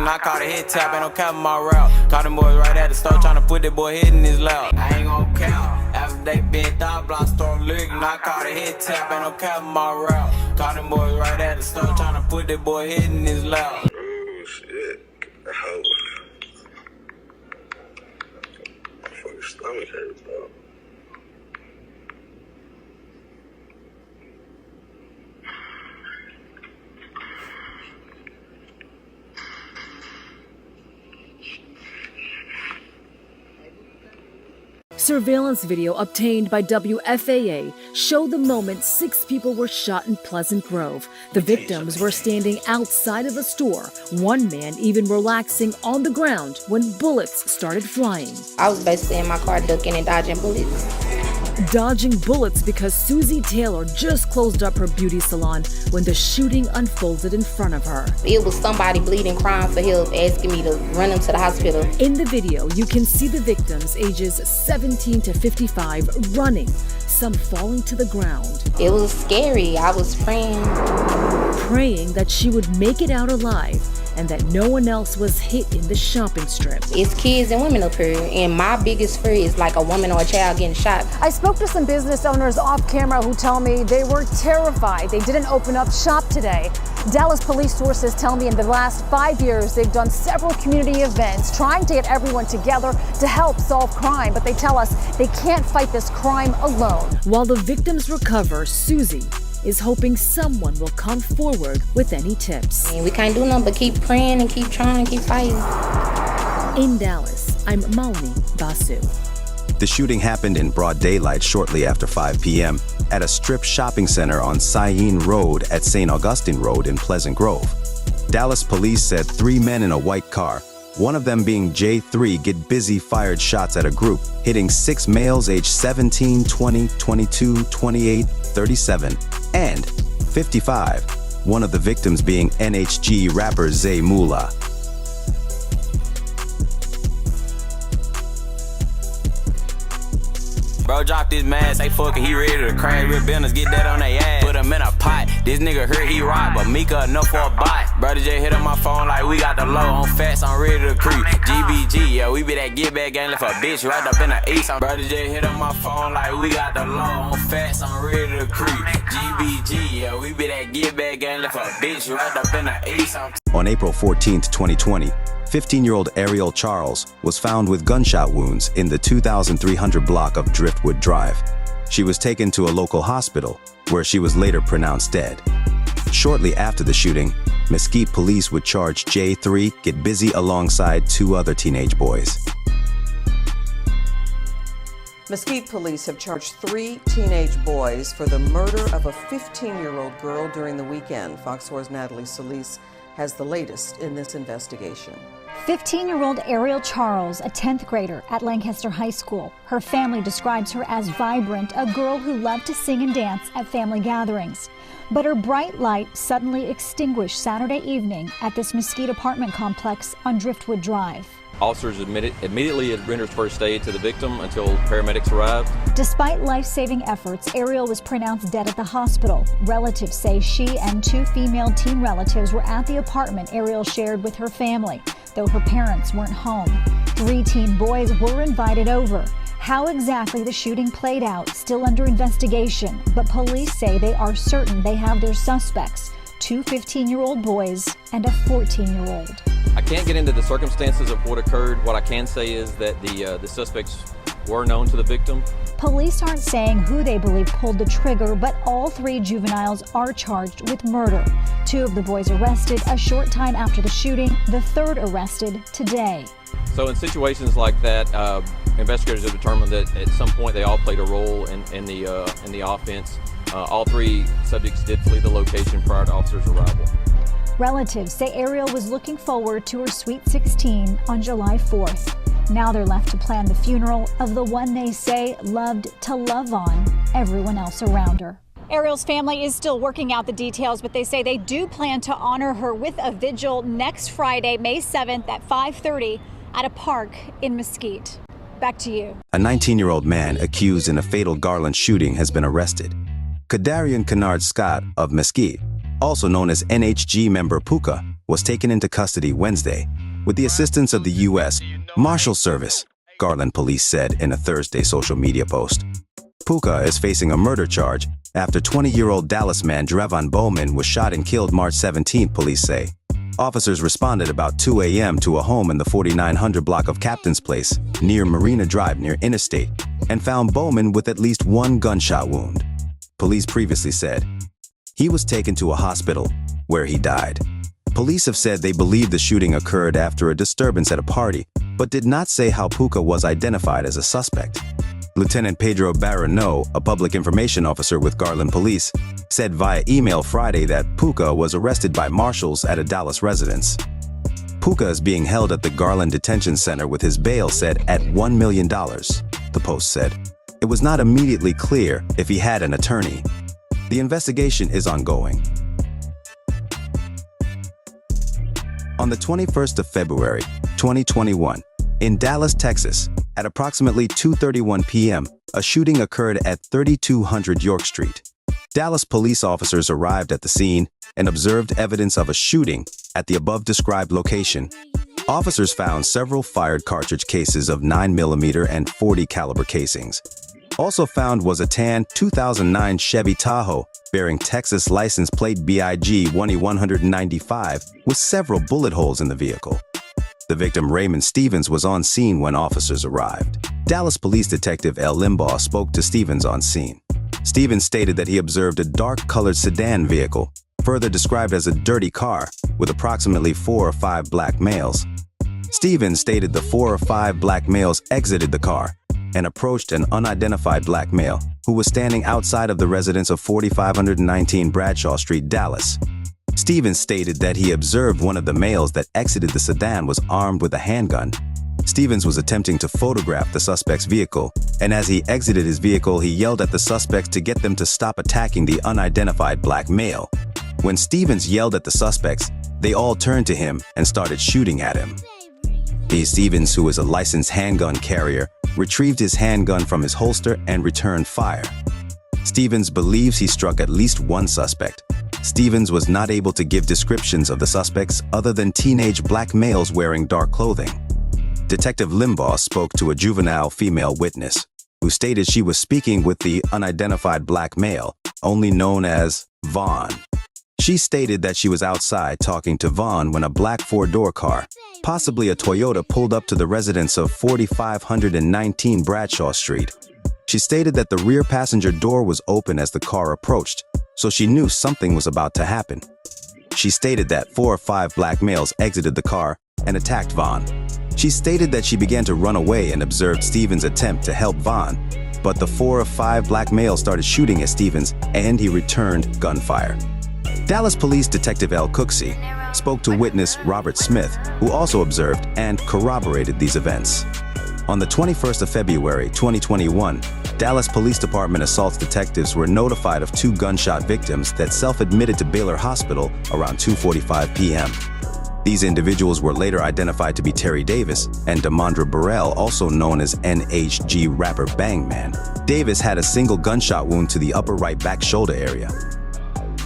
I caught a hit tap, ain't no cap in my route. Caught them boys right at the store, tryna put that boy head in his lap. I ain't gon' count. After they bent down, block storm licking. I caught a hit tap, ain't no cap in my route. Caught them boys right at the store, tryna put that boy head in his lap. Oh shit. Oh. My fucking stomach hurts, bro. Surveillance video obtained by WFAA showed the moment 6 people were shot in Pleasant Grove. The victims were standing outside of a store, one man even relaxing on the ground when bullets started flying. I was basically in my car ducking and dodging bullets. Dodging bullets because Susie Taylor just closed up her beauty salon when the shooting unfolded in front of her. It was somebody bleeding, crying for help, asking me to run him to the hospital. In the video, you can see the victims ages 17 to 55 running, some falling to the ground. It was scary. I was praying that she would make it out alive and that no one else was hit in the shopping strip. It's kids and women up here, and my biggest fear is like a woman or a child getting shot. I spoke to some business owners off camera who tell me they were terrified. They didn't open up shop today. Dallas police sources tell me in the last 5 years they've done several community events trying to get everyone together to help solve crime, but they tell us they can't fight this crime alone. While the victims recover, Susie is hoping someone will come forward with any tips. And we can't do nothing but keep praying and keep trying and keep fighting. In Dallas, I'm Malini Basu. The shooting happened in broad daylight shortly after 5 p.m. at a strip shopping center on Cyene Road at St. Augustine Road in Pleasant Grove. Dallas police said 3 men in a white car, one of them being J3GetBusy, fired shots at a group, hitting 6 males aged 17, 20, 22, 28, 37, and 55, one of the victims being NHG rapper Zay Moolah. Bro, drop this man, say fuck it, he ready to crash. Real business, get that on they ass. Put him in a pot. This nigga heard he rock, but Mika enough for a bot. Brother J hit on my phone like we got the low on fats, I'm ready to creep. GBG, yeah, we be that get back gang left a bitch right up in the east. Brother J hit on my phone like we got the low on fats, I'm ready to creep. GBG, yeah, we be that get back gang left a bitch right up in the east. On April 14, 2020, 15-year-old Ariel Charles was found with gunshot wounds in the 2300 block of Driftwood Drive. She was taken to a local hospital, where she was later pronounced dead. Shortly after the shooting, Mesquite police would charge J3GetBusy alongside 2 other teenage boys. Mesquite police have charged 3 teenage boys for the murder of a 15-year-old girl during the weekend. Fox 4's Natalie Solis has the latest in this investigation. 15-year-old Ariel Charles, a 10th grader at Lancaster High School. Her family describes her as vibrant, a girl who loved to sing and dance at family gatherings. But her bright light suddenly extinguished Saturday evening at this Mesquite apartment complex on Driftwood Drive. Officers immediately rendered first aid to the victim until paramedics arrived. Despite life-saving efforts, Ariel was pronounced dead at the hospital. Relatives say she and 2 female teen relatives were at the apartment Ariel shared with her family, though her parents weren't home. 3 teen boys were invited over. How exactly the shooting played out, still under investigation, but police say they are certain they have their suspects, 2 15-year-old boys and a 14-year-old. I can't get into the circumstances of what occurred. What I can say is that the suspects were known to the victim. Police aren't saying who they believe pulled the trigger, but all 3 juveniles are charged with murder. 2 of the boys arrested a short time after the shooting, the 3rd arrested today. So in situations like that, investigators have determined that at some point they all played a role in the offense. All 3 subjects did flee the location prior to officers' arrival. Relatives say Ariel was looking forward to her Sweet 16 on July 4th. Now they're left to plan the funeral of the one they say loved to love on everyone else around her. Ariel's family is still working out the details, but they say they do plan to honor her with a vigil next Friday, May 7th at 5:30 at a park in Mesquite. Back to you. A 19-year-old man accused in a fatal Garland shooting has been arrested. Kadarian Kennard Scott of Mesquite, also known as NHG member Puka, was taken into custody Wednesday with the assistance of the U.S. Marshal Service, Garland police said in a Thursday social media post. Puka is facing a murder charge after 20-year-old Dallas man Drevon Bowman was shot and killed March 17, police say. Officers responded about 2 a.m. to a home in the 4900 block of Captain's Place near Marina Drive near Interstate and found Bowman with at least one gunshot wound. Police previously said he was taken to a hospital where he died. Police have said they believe the shooting occurred after a disturbance at a party, but did not say how Puka was identified as a suspect. Lieutenant Pedro Barano, a public information officer with Garland Police, said via email Friday that Puka was arrested by marshals at a Dallas residence. Puka is being held at the Garland Detention Center with his bail set at $1 million, the Post said. It was not immediately clear if he had an attorney. The investigation is ongoing. On the 21st of February, 2021, in Dallas, Texas, at approximately 2:31 p.m., a shooting occurred at 3200 York Street. Dallas police officers arrived at the scene and observed evidence of a shooting at the above-described location. Officers found several fired cartridge cases of 9mm and .40 caliber casings. Also found was a tan 2009 Chevy Tahoe bearing Texas license plate BIG 1E195 with several bullet holes in the vehicle. The victim, Raymond Stevens, was on scene when officers arrived. Dallas Police Detective L. Limbaugh spoke to Stevens on scene. Stevens stated that he observed a dark-colored sedan vehicle, further described as a dirty car, with approximately 4 or 5 black males. Stevens stated the 4 or 5 black males exited the car and approached an unidentified black male who was standing outside of the residence of 4519 Bradshaw Street, Dallas. Stevens stated that he observed one of the males that exited the sedan was armed with a handgun. Stevens was attempting to photograph the suspect's vehicle, and as he exited his vehicle, he yelled at the suspects to get them to stop attacking the unidentified black male. When Stevens yelled at the suspects, they all turned to him and started shooting at him. Stevens, who is a licensed handgun carrier, retrieved his handgun from his holster and returned fire. Stevens believes he struck at least one suspect. Stevens was not able to give descriptions of the suspects other than teenage black males wearing dark clothing. Detective Limbaugh spoke to a juvenile female witness, who stated she was speaking with the unidentified black male, only known as Vaughn. She stated that she was outside talking to Vaughn when a black 4-door car, possibly a Toyota, pulled up to the residence of 4519 Bradshaw Street. She stated that the rear passenger door was open as the car approached, so she knew something was about to happen. She stated that 4 or 5 black males exited the car and attacked Vaughn. She stated that she began to run away and observed Stevens' attempt to help Vaughn, but the 4 or 5 black males started shooting at Stevens and he returned gunfire. Dallas Police Detective L. Cooksey spoke to witness Robert Smith, who also observed and corroborated these events. On the 21st of February, 2021, Dallas Police Department assault detectives were notified of 2 gunshot victims that self-admitted to Baylor Hospital around 2:45 p.m. These individuals were later identified to be Terry Davis and Damondra Burrell, also known as NHG rapper Bangman. Davis had a single gunshot wound to the upper right back shoulder area.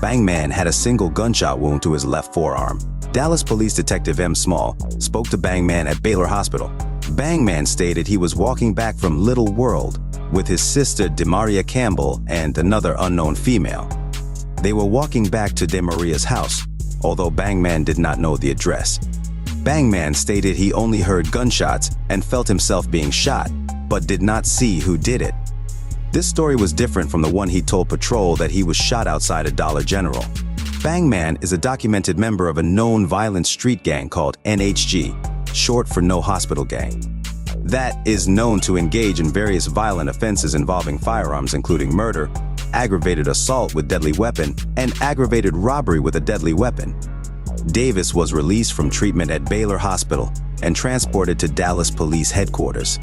Bangman had a single gunshot wound to his left forearm. Dallas Police Detective M. Small spoke to Bangman at Baylor Hospital. Bangman stated he was walking back from Little World with his sister Demaria Campbell and another unknown female. They were walking back to Demaria's house, although Bangman did not know the address. Bangman stated he only heard gunshots and felt himself being shot, but did not see who did it. This story was different from the one he told Patrol that he was shot outside a Dollar General. Bangman is a documented member of a known violent street gang called NHG, short for No Hospital Gang, that is known to engage in various violent offenses involving firearms, including murder, aggravated assault with deadly weapon, and aggravated robbery with a deadly weapon. Davis was released from treatment at Baylor Hospital and transported to Dallas Police Headquarters.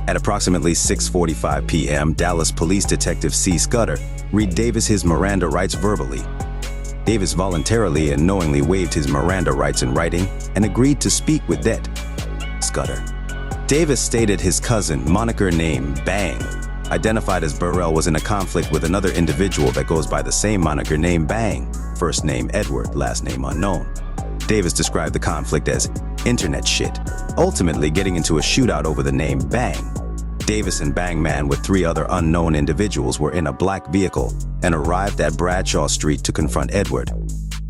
At approximately 6:45 p.m., Dallas Police Detective C. Scudder read Davis his Miranda rights verbally. Davis voluntarily and knowingly waived his Miranda rights in writing and agreed to speak with Det. Scudder. Davis stated his cousin, moniker name Bang, identified as Burrell, was in a conflict with another individual that goes by the same moniker name Bang, first name Edward, last name unknown. Davis described the conflict as internet shit, ultimately getting into a shootout over the name Bang. Davis and Bangman with 3 other unknown individuals were in a black vehicle and arrived at Bradshaw Street to confront Edward.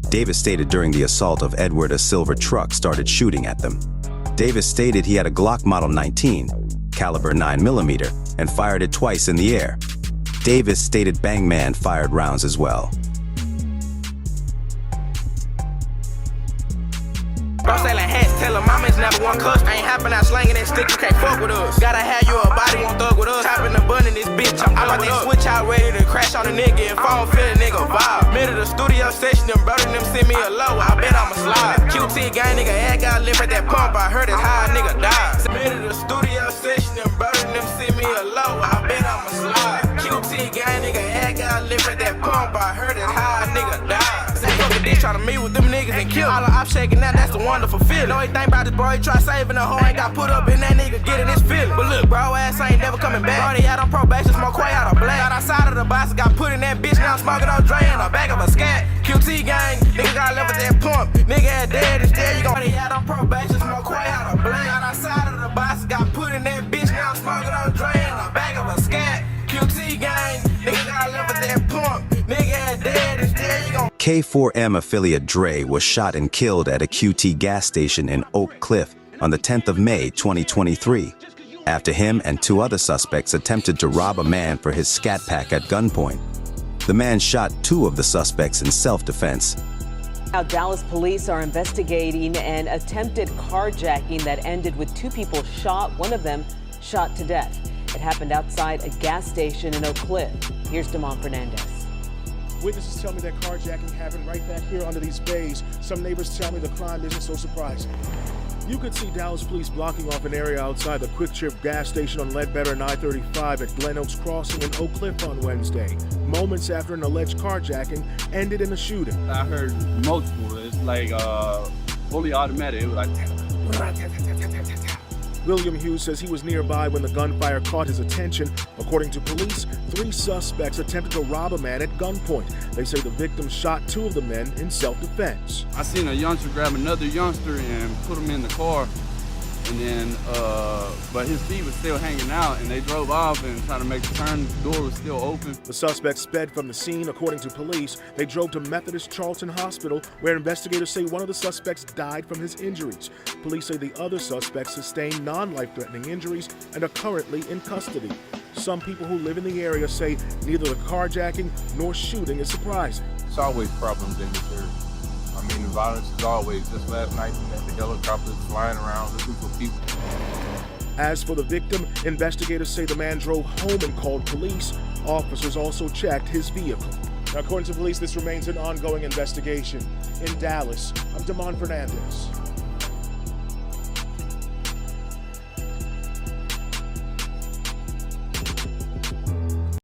Davis stated during the assault of Edward, a silver truck started shooting at them. Davis stated he had a Glock Model 19, caliber 9mm, and fired it twice in the air. Davis stated Bangman fired rounds as well. Bro selling hats, tell him mama's never one cuss. Ain't hopping out slanging that stick, you can't fuck with us. Gotta have you a body, won't thug with us. Topping the bun in this bitch, I'm about to switch out, ready to crash on a nigga. If I don't feel a nigga vibe. Middle of the studio session, them brother them send me a low, I bet I'ma slide. QT gang nigga, head got lift at that pump, I heard it's how a nigga died. Middle of the studio session, them brother them send me a low, I bet I'ma slide. QT gang nigga, head got lift at that pump, I heard it's how a nigga died. Try to meet with them niggas and kill. All the ops shaking out, that's a wonderful feeling. Know anything about this boy, he try saving the hoe, ain't got put up in that nigga getting his feeling. But look, bro, ass ain't never coming back. Brody out on probation, smoke quay out of black. Got outside of the box, got put in that bitch, now I'm smoking on Dre in the back of a scat. QT gang, nigga got left with that pump. Nigga had dead, is dead, you gon' Brody out on probation, smoke quay out of black. Got outside of the box, got put in that bitch, now I'm smoking on Dre in the back of a scat. QT gang, nigga got left with that pump. Nigga had dead, is dead, you gon' K4M affiliate Dre was shot and killed at a QT gas station in Oak Cliff on the 10th of May 2023, after him and 2 other suspects attempted to rob a man for his scat pack at gunpoint. The man shot 2 of the suspects in self-defense. Now, Dallas police are investigating an attempted carjacking that ended with 2 people shot, one of them shot to death. It happened outside a gas station in Oak Cliff. Here's Damon Fernandez. Witnesses tell me that carjacking happened right back here under these bays. Some neighbors tell me the crime isn't so surprising. You could see Dallas police blocking off an area outside the Quick Trip gas station on Ledbetter and I-35 at Glen Oaks Crossing in Oak Cliff on Wednesday, moments after an alleged carjacking ended in a shooting. I heard multiple. It's like fully automatic. It was like... William Hughes says he was nearby when the gunfire caught his attention. According to police, 3 suspects attempted to rob a man at gunpoint. They say the victim shot 2 of the men in self-defense. I seen a youngster grab another youngster and put him in the car, and then, but his feet was still hanging out, and they drove off and tried to make the turn. The door was still open. The suspects sped from the scene. According to police, they drove to Methodist Charlton Hospital, where investigators say one of the suspects died from his injuries. Police say the other suspects sustained non-life-threatening injuries and are currently in custody. Some people who live in the area say neither the carjacking nor shooting is surprising. It's always problems in this area. I mean, the violence is always. Just last night, we had the helicopters flying around looking for people. As for the victim, investigators say the man drove home and called police. Officers also checked his vehicle. Now, according to police, this remains an ongoing investigation. In Dallas, I'm Damon Fernandez.